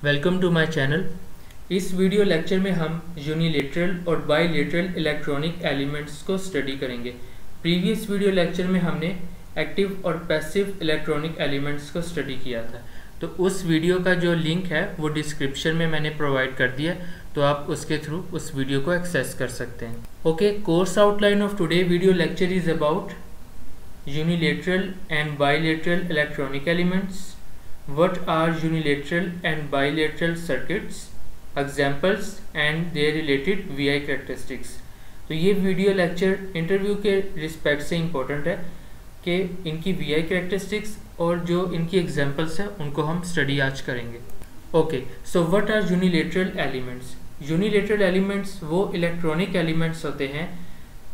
Welcome to my channel. इस video lecture में हम यूनिलेटरल और बाईलेटरल इलेक्ट्रॉनिक एलिमेंट्स को स्टडी करेंगे। प्रीवियस वीडियो लेक्चर में हमने एक्टिव और पैसिव इलेक्ट्रॉनिक एलिमेंट्स को स्टडी किया था, तो उस वीडियो का जो लिंक है वो डिस्क्रिप्शन में मैंने प्रोवाइड कर दिया, तो आप उसके थ्रू उस वीडियो को एक्सेस कर सकते हैं। Okay, course outline of today video lecture is about unilateral and bilateral electronic elements. What are unilateral and bilateral circuits, examples and their related VI characteristics. तो ये वीडियो लेक्चर इंटरव्यू के respect से important है कि इनकी VI characteristics और जो इनकी एग्जांपल्स है उनको हम स्टडी आज करेंगे। Okay, so what are unilateral elements? Unilateral elements वो इलेक्ट्रॉनिक एलिमेंट्स होते हैं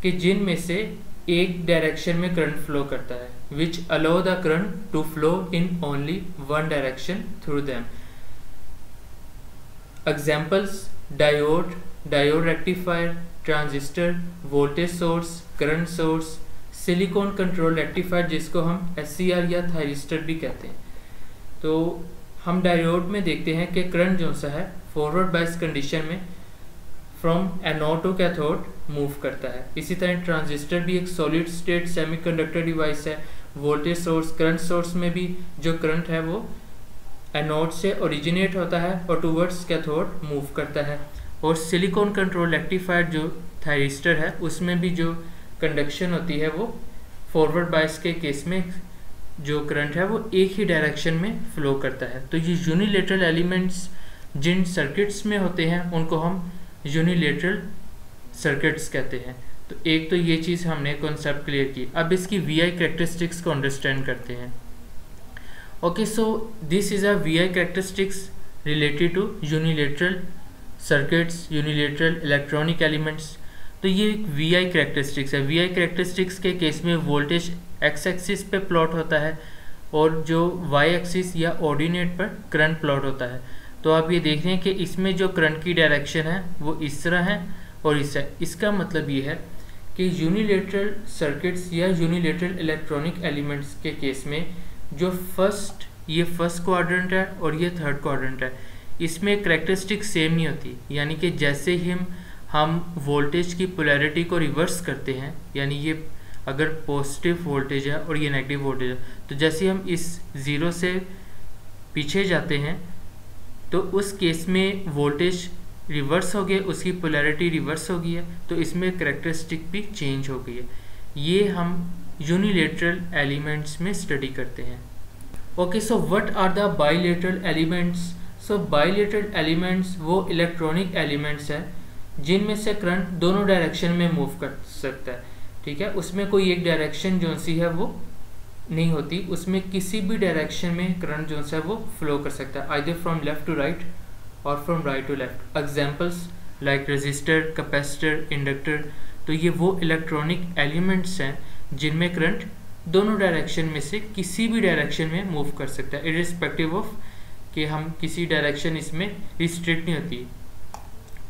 कि जिनमें से एक डायरेक्शन में करंट फ्लो करता है, which allow the current to flow in only one direction through them. Examples: diode, diode rectifier, transistor, voltage source, current source, silicon control rectifier जिसको हम SCR या थायरिस्टर भी कहते हैं। तो हम डायोड में देखते हैं कि करंट जो सा है फॉरवर्ड बायस कंडीशन में from anode to cathode move करता है। इसी तरह ट्रांजिस्टर भी एक सॉलिड स्टेट सेमीकंडक्टर डिवाइस है। वोल्टेज सोर्स, करंट सोर्स में भी जो करंट है वो एनोड से ओरिजिनेट होता है और टूवर्ड्स कैथोड मूव करता है। और सिलिकॉन कंट्रोल रेक्टिफायर जो थायरिस्टर है उसमें भी जो कंडक्शन होती है वो फॉरवर्ड बायस के केस में जो करंट है वो एक ही डायरेक्शन में फ्लो करता है। तो ये यूनिलेटरल एलिमेंट्स जिन सर्किट्स में होते हैं उनको हम यूनिलेटरल सर्किट्स कहते हैं। तो एक तो ये चीज़ हमने कॉन्सेप्ट क्लियर की। अब इसकी VI कैरेक्टरिस्टिक्स को अंडरस्टैंड करते हैं। Okay, so this is a VI characteristics related to unilateral circuits, unilateral electronic elements. तो ये VI कैरेक्टरिस्टिक्स है। VI कैरेक्टरिस्टिक्स के केस में वोल्टेज एक्स एक्सिस पे प्लॉट होता है और जो Y एक्सिस या ऑर्डिनेट पर करंट प्लॉट होता है। तो आप ये देख रहे हैं कि इसमें जो करंट की डायरेक्शन है वो इस तरह है और इसका मतलब ये है कि यूनिलेटरल सर्किट्स या यूनिलेटरल इलेक्ट्रॉनिक एलिमेंट्स के केस में जो ये फर्स्ट क्वाड्रेंट है और ये थर्ड क्वाड्रेंट है, इसमें कैरेक्टरिस्टिक सेम नहीं होती। यानी कि जैसे ही हम वोल्टेज की पोलैरिटी को रिवर्स करते हैं, यानी ये अगर पॉजिटिव वोल्टेज है और ये नेगेटिव वोल्टेज है, तो जैसे हम इस ज़ीरो से पीछे जाते हैं तो उस केस में वोल्टेज रिवर्स हो गया, उसकी पोलैरिटी रिवर्स हो गई है, तो इसमें कैरेक्टरिस्टिक भी चेंज हो गई है। ये हम यूनिलेटरल एलिमेंट्स में स्टडी करते हैं। Okay, so what are the bilateral elements? So bilateral elements वो इलेक्ट्रॉनिक एलिमेंट्स हैं जिनमें से करंट दोनों डायरेक्शन में मूव कर सकता है। ठीक है, उसमें कोई एक डायरेक्शन जो सी है वो नहीं होती, उसमें किसी भी डायरेक्शन में करंट जो है वो फ्लो कर सकता है, either from left to right और from right to left. Examples like resistor, capacitor, inductor. तो ये वो इलेक्ट्रॉनिक एलिमेंट्स हैं जिनमें करंट दोनों डायरेक्शन में से किसी भी डायरेक्शन में मूव कर सकता है, इररिस्पेक्टिव ऑफ कि हम किसी डायरेक्शन इसमें रिस्ट्रिक्ट नहीं होती।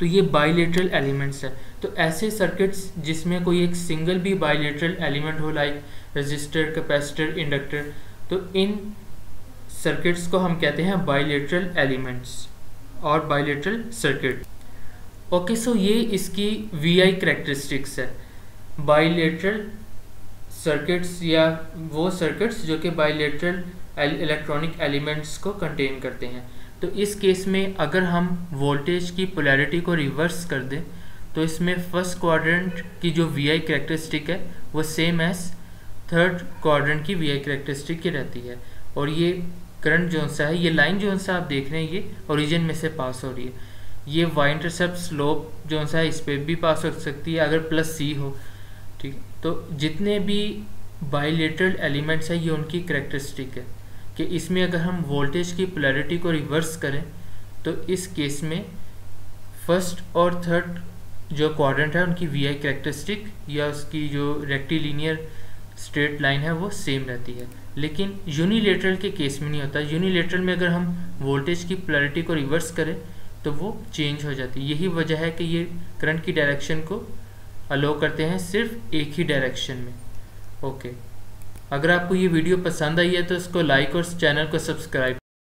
तो ये बाईलेटरल एलिमेंट्स है। तो ऐसे सर्किट्स जिसमें कोई एक सिंगल भी बाईलेटरल एलिमेंट हो, लाइक रेजिस्टर, कैपेसिटर, इंडक्टर, तो इन सर्किट्स को हम कहते हैं बाईलेटरल एलिमेंट्स और बाईलेटरल सर्किट। ओके, सो ये इसकी VI कैरेक्टरिस्टिक्स है। बाईलेटरल सर्किट्स या वो सर्किट्स जो कि बाईलेटरल इलेक्ट्रॉनिक एलिमेंट्स को कंटेन करते हैं। तो इस केस में अगर हम वोल्टेज की पोलैरिटी को रिवर्स कर दें तो इसमें फर्स्ट क्वाड्रेंट की जो VI कैरेक्टरिस्टिक है वो सेम एज थर्ड क्वाड्रेंट की VI कैरेक्टरिस्टिक की रहती है। और ये करंट जो सा है, ये लाइन जो सा आप देख रहे हैं ये ओरिजिन में से पास हो रही है। ये Y इंटरसेप्ट स्लोप जो सा है इस पर भी पास हो सकती है अगर +C हो। ठीक, तो जितने भी बाईलेटरल एलिमेंट्स है ये उनकी कैरेक्टरिस्टिक है कि इसमें अगर हम वोल्टेज की पोलैरिटी को रिवर्स करें तो इस केस में फर्स्ट और थर्ड जो क्वाड्रेंट है उनकी VI कैरेक्टरिस्टिक या उसकी जो रेक्टिलिनियर स्ट्रेट लाइन है वो सेम रहती है। लेकिन यूनिलेटरल के केस में नहीं होता। यूनिलेटरल में अगर हम वोल्टेज की पोलैरिटी को रिवर्स करें तो वो चेंज हो जाती है। यही वजह है कि ये करंट की डायरेक्शन को अलो करते हैं सिर्फ एक ही डायरेक्शन में। ओके, अगर आपको ये वीडियो पसंद आई है तो इसको लाइक और चैनल को सब्सक्राइब